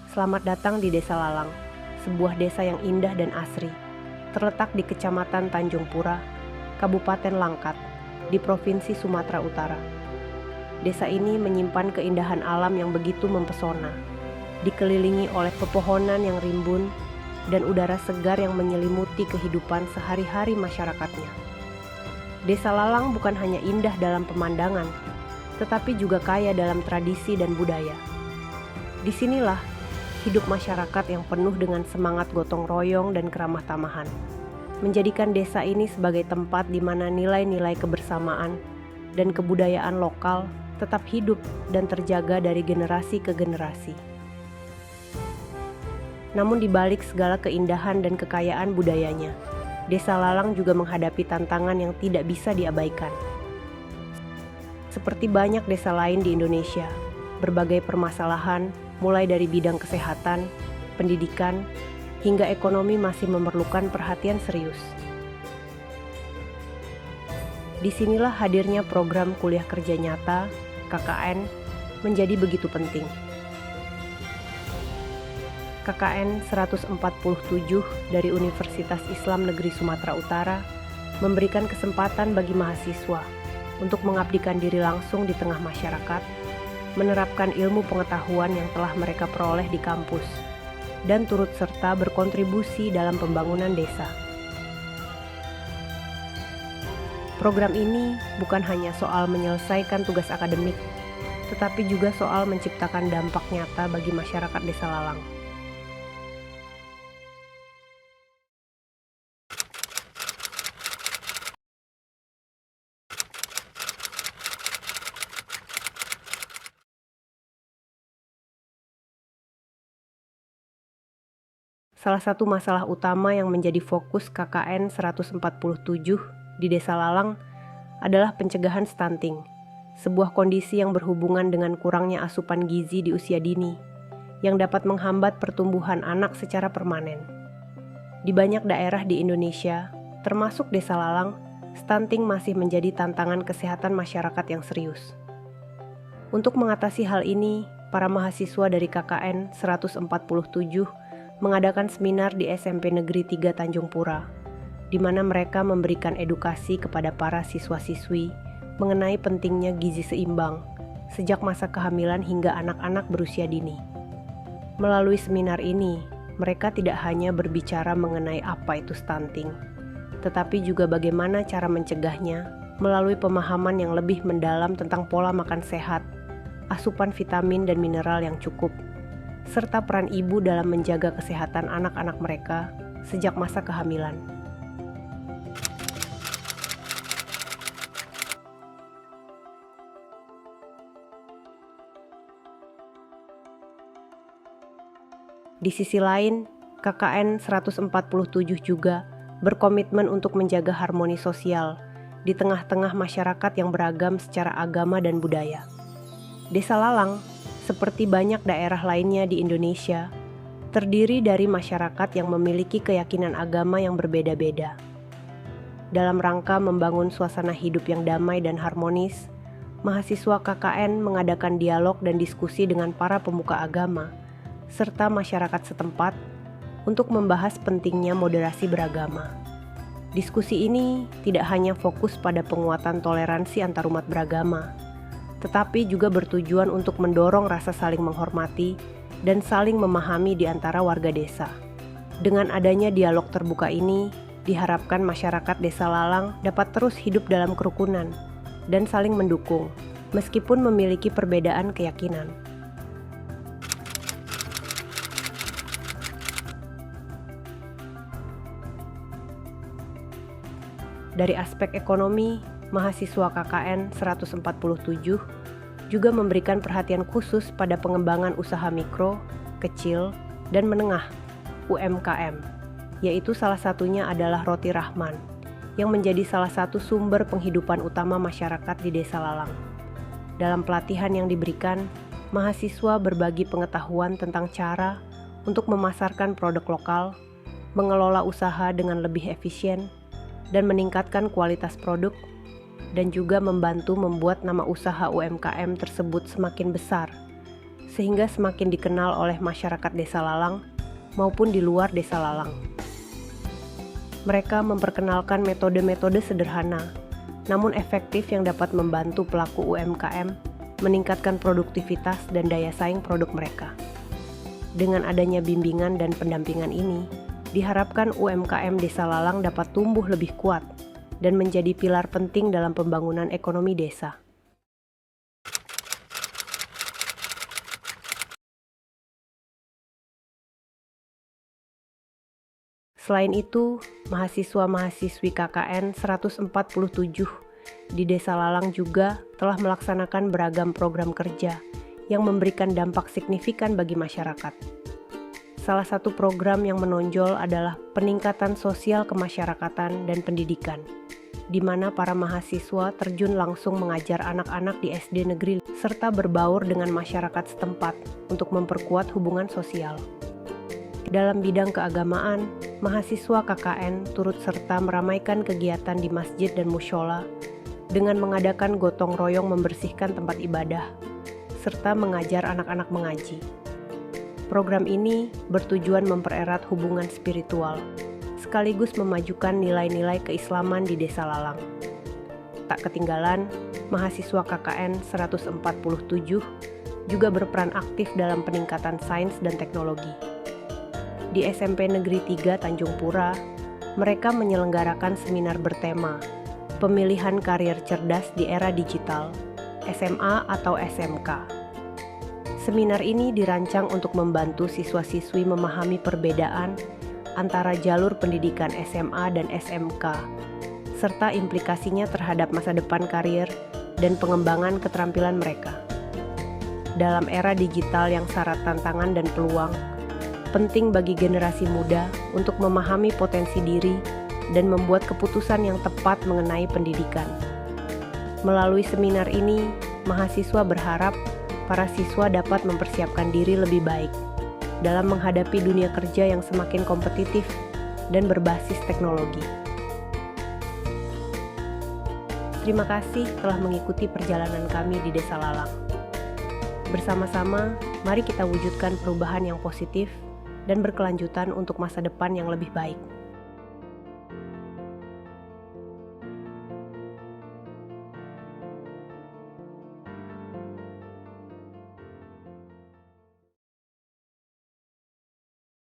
Selamat datang di Desa Lalang, sebuah desa yang indah dan asri, terletak di Kecamatan Tanjung Pura, Kabupaten Langkat, di Provinsi Sumatera Utara. Desa ini menyimpan keindahan alam yang begitu mempesona, dikelilingi oleh pepohonan yang rimbun dan udara segar yang menyelimuti kehidupan sehari-hari masyarakatnya. Desa Lalang bukan hanya indah dalam pemandangan, tetapi juga kaya dalam tradisi dan budaya. Disinilah hidup masyarakat yang penuh dengan semangat gotong royong dan keramah tamahan, menjadikan desa ini sebagai tempat di mana nilai-nilai kebersamaan dan kebudayaan lokal tetap hidup dan terjaga dari generasi ke generasi. Namun di balik segala keindahan dan kekayaan budayanya, Desa Lalang juga menghadapi tantangan yang tidak bisa diabaikan. Seperti banyak desa lain di Indonesia, berbagai permasalahan mulai dari bidang kesehatan, pendidikan, hingga ekonomi masih memerlukan perhatian serius. Disinilah hadirnya program kuliah kerja nyata, KKN, menjadi begitu penting. KKN 147 dari Universitas Islam Negeri Sumatera Utara memberikan kesempatan bagi mahasiswa untuk mengabdikan diri langsung di tengah masyarakat, menerapkan ilmu pengetahuan yang telah mereka peroleh di kampus, dan turut serta berkontribusi dalam pembangunan desa. Program ini bukan hanya soal menyelesaikan tugas akademik, tetapi juga soal menciptakan dampak nyata bagi masyarakat Desa Lalang. Salah satu masalah utama yang menjadi fokus KKN 147 di Desa Lalang adalah pencegahan stunting, sebuah kondisi yang berhubungan dengan kurangnya asupan gizi di usia dini, yang dapat menghambat pertumbuhan anak secara permanen. Di banyak daerah di Indonesia, termasuk Desa Lalang, stunting masih menjadi tantangan kesehatan masyarakat yang serius. Untuk mengatasi hal ini, para mahasiswa dari KKN 147 mengadakan seminar di SMP Negeri 3 Tanjung Pura, di mana mereka memberikan edukasi kepada para siswa-siswi mengenai pentingnya gizi seimbang sejak masa kehamilan hingga anak-anak berusia dini. Melalui seminar ini, mereka tidak hanya berbicara mengenai apa itu stunting, tetapi juga bagaimana cara mencegahnya melalui pemahaman yang lebih mendalam tentang pola makan sehat, asupan vitamin dan mineral yang cukup, serta peran ibu dalam menjaga kesehatan anak-anak mereka sejak masa kehamilan. Di sisi lain, KKN 147 juga berkomitmen untuk menjaga harmoni sosial di tengah-tengah masyarakat yang beragam secara agama dan budaya. Desa Lalang, seperti banyak daerah lainnya di Indonesia, terdiri dari masyarakat yang memiliki keyakinan agama yang berbeda-beda. Dalam rangka membangun suasana hidup yang damai dan harmonis, mahasiswa KKN mengadakan dialog dan diskusi dengan para pemuka agama, serta masyarakat setempat untuk membahas pentingnya moderasi beragama. Diskusi ini tidak hanya fokus pada penguatan toleransi antarumat beragama, tetapi juga bertujuan untuk mendorong rasa saling menghormati dan saling memahami di antara warga desa. Dengan adanya dialog terbuka ini, diharapkan masyarakat Desa Lalang dapat terus hidup dalam kerukunan dan saling mendukung, meskipun memiliki perbedaan keyakinan. Dari aspek ekonomi, mahasiswa KKN 147 juga memberikan perhatian khusus pada pengembangan usaha mikro, kecil, dan menengah (UMKM), yaitu salah satunya adalah Roti Rahman, yang menjadi salah satu sumber penghidupan utama masyarakat di Desa Lalang. Dalam pelatihan yang diberikan, mahasiswa berbagi pengetahuan tentang cara untuk memasarkan produk lokal, mengelola usaha dengan lebih efisien, dan meningkatkan kualitas produk, dan juga membantu membuat nama usaha UMKM tersebut semakin besar, sehingga semakin dikenal oleh masyarakat Desa Lalang maupun di luar Desa Lalang. Mereka memperkenalkan metode-metode sederhana, namun efektif yang dapat membantu pelaku UMKM meningkatkan produktivitas dan daya saing produk mereka. Dengan adanya bimbingan dan pendampingan ini, diharapkan UMKM Desa Lalang dapat tumbuh lebih kuat dan menjadi pilar penting dalam pembangunan ekonomi desa. Selain itu, mahasiswa-mahasiswi KKN 147 di Desa Lalang juga telah melaksanakan beragam program kerja yang memberikan dampak signifikan bagi masyarakat. Salah satu program yang menonjol adalah peningkatan sosial kemasyarakatan dan pendidikan, di mana para mahasiswa terjun langsung mengajar anak-anak di SD negeri serta berbaur dengan masyarakat setempat untuk memperkuat hubungan sosial. Dalam bidang keagamaan, mahasiswa KKN turut serta meramaikan kegiatan di masjid dan mushola dengan mengadakan gotong royong membersihkan tempat ibadah, serta mengajar anak-anak mengaji. Program ini bertujuan mempererat hubungan spiritual, sekaligus memajukan nilai-nilai keislaman di Desa Lalang. Tak ketinggalan, mahasiswa KKN 147 juga berperan aktif dalam peningkatan sains dan teknologi. Di SMP Negeri 3 Tanjung Pura, mereka menyelenggarakan seminar bertema Pemilihan Karier Cerdas di Era Digital, SMA atau SMK. Seminar ini dirancang untuk membantu siswa-siswi memahami perbedaan antara jalur pendidikan SMA dan SMK, serta implikasinya terhadap masa depan karier dan pengembangan keterampilan mereka. Dalam era digital yang syarat tantangan dan peluang, penting bagi generasi muda untuk memahami potensi diri dan membuat keputusan yang tepat mengenai pendidikan. Melalui seminar ini, mahasiswa berharap para siswa dapat mempersiapkan diri lebih baik dalam menghadapi dunia kerja yang semakin kompetitif dan berbasis teknologi. Terima kasih telah mengikuti perjalanan kami di Desa Lalang. Bersama-sama, mari kita wujudkan perubahan yang positif dan berkelanjutan untuk masa depan yang lebih baik.